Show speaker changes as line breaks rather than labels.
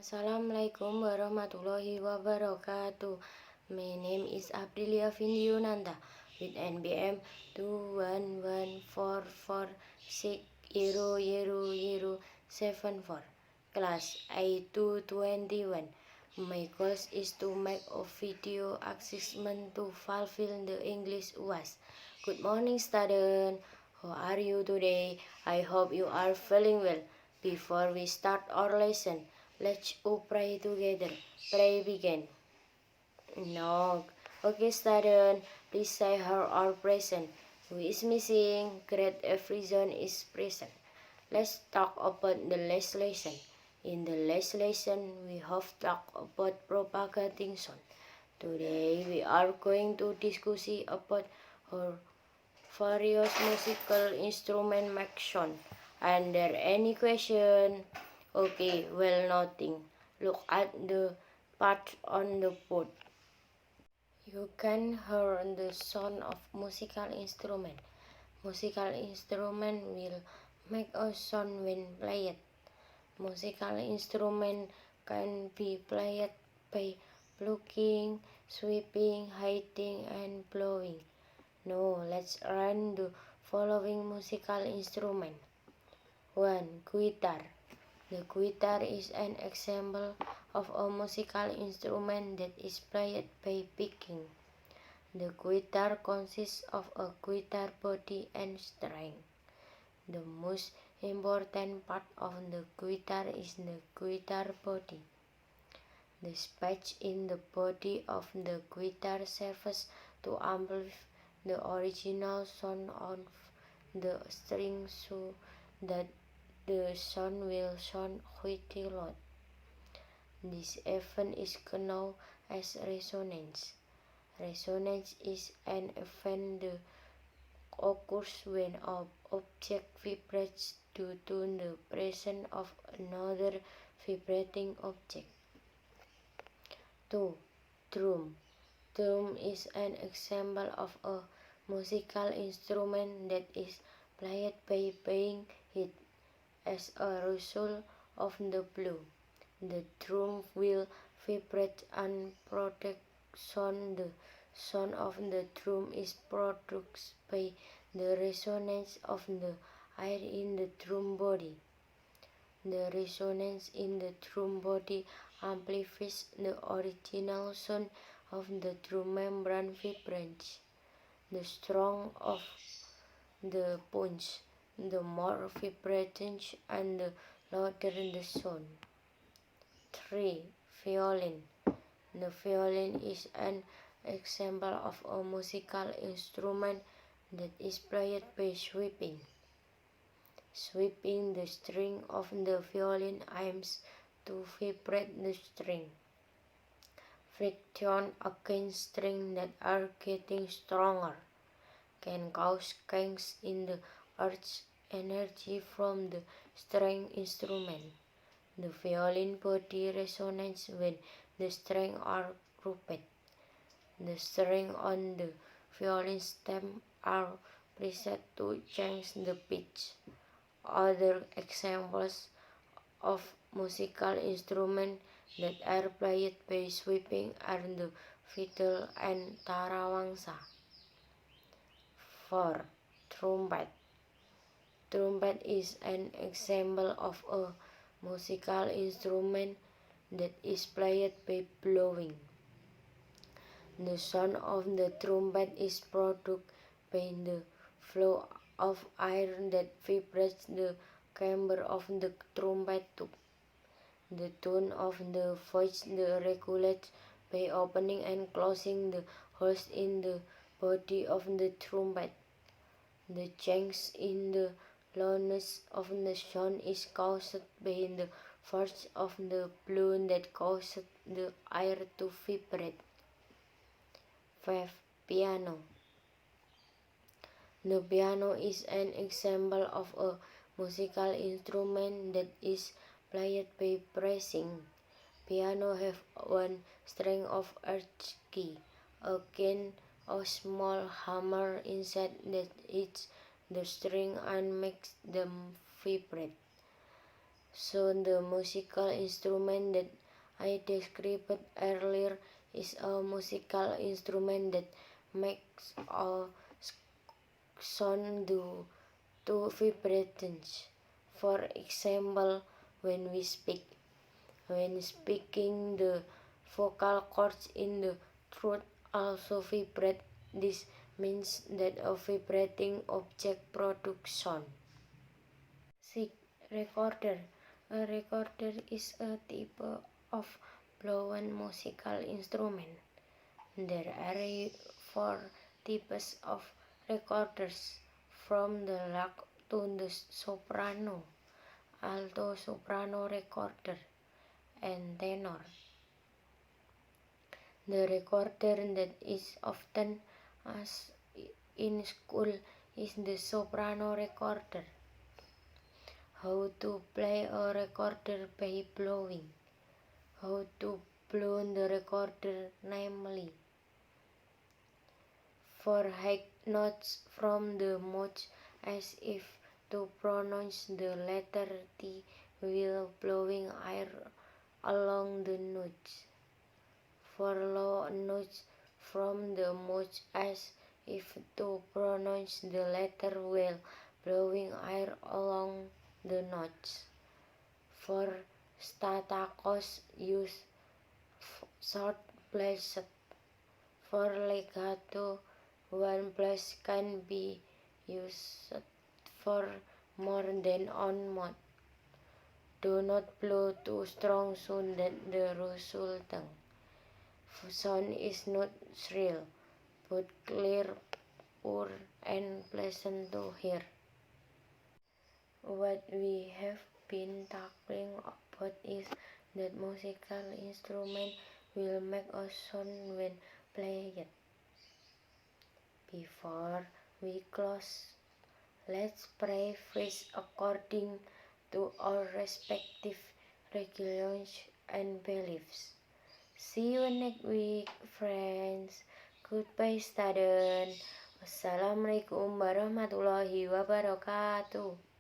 Assalamualaikum warahmatullahi wabarakatuh. My name is Aprilia Vindiunanta with NBM 21144600074. Class A221. My goal is to make a video assessment to fulfill the English UAS. Good morning, student. How are you today? I hope you are feeling well. Before we start our lesson, let's all pray together. Pray begin. No. Okay, student, please say how are present. Who is missing? Great everyone is present. Let's talk about the last lesson. In the last lesson, we have talked about propagating sound. Today, we are going to discuss about how various musical instruments make sound. Are there any question? Okay, well, nothing. Look at the part on the board. You can hear the sound of musical instrument. Musical instrument will make a sound when played. Musical instrument can be played by plucking, sweeping, hitting, and blowing. Now let's learn the following musical instrument. 1. Guitar. The guitar is an example of a musical instrument that is played by picking. The guitar consists of a guitar body and string. The most important part of the guitar is the guitar body. The space in the body of the guitar serves to amplify the original sound of the string so that the sound will sound quite loud. This event is known as resonance. Resonance is an event that occurs when an object vibrates due to the presence of another vibrating object. 2. Drum. Drum is an example of a musical instrument that is played by beating it as a result of the blow. The drum will vibrate and produce sound. The sound of the drum is produced by the resonance of the air in the drum body. The resonance in the drum body amplifies the original sound of the drum membrane vibrates. The stronger of the punch, the more vibrations and the louder the sound. 3. Violin. The violin is an example of a musical instrument that is played by sweeping. Sweeping the string of the violin aims to vibrate the string. Friction against strings that are getting stronger can cause kinks in the earth's energy from the string instrument. The violin body resonates when the strings are grouped. The strings on the violin stem are preset to change the pitch. Other examples of musical instruments that are played by sweeping are the fiddle and tarawangsa. 4. Trumpet. Trumpet is an example of a musical instrument that is played by blowing. The sound of the trumpet is produced by the flow of air that vibrates the chamber of the trumpet tube. The tone of the voice is regulated by opening and closing the holes in the body of the trumpet. The change in the loudness of the sound is caused by the force of the blow that causes the air to vibrate. 5. Piano. The piano is an example of a musical instrument that is played by pressing. Piano have one string of each key, again a small hammer inside that hits the string and makes them vibrate. So the musical instrument that I described earlier is a musical instrument that makes a sound due to vibrations. For example, when we speak. When speaking, the vocal cords in the throat also vibrate. This means that a vibrating object produces sound. 6. Recorder. A recorder is a type of blown musical instrument. There are 4 types of recorders, from the lark to the soprano, alto soprano recorder, and tenor. The recorder that is often used in school is the soprano recorder. How to play a recorder by blowing. How to blow the recorder, namely. 4 high notes from the mouth as if to pronounce the letter T while blowing air along the notes. 4 low notes from the mouth as if to pronounce the letter while blowing air along the notes. 4 staccatos use short blast. 4 legato, 1 blast can be used for more than one mode. Do not blow too strong so that the resulting sound is not shrill, but clear, pure, and pleasant to hear. What we have been talking about is that musical instrument will make a sound when played. Before we close, let's pray first according to our respective religions and beliefs. See you next week, friends. Goodbye, student. Wassalamualaikum warahmatullahi wabarakatuh.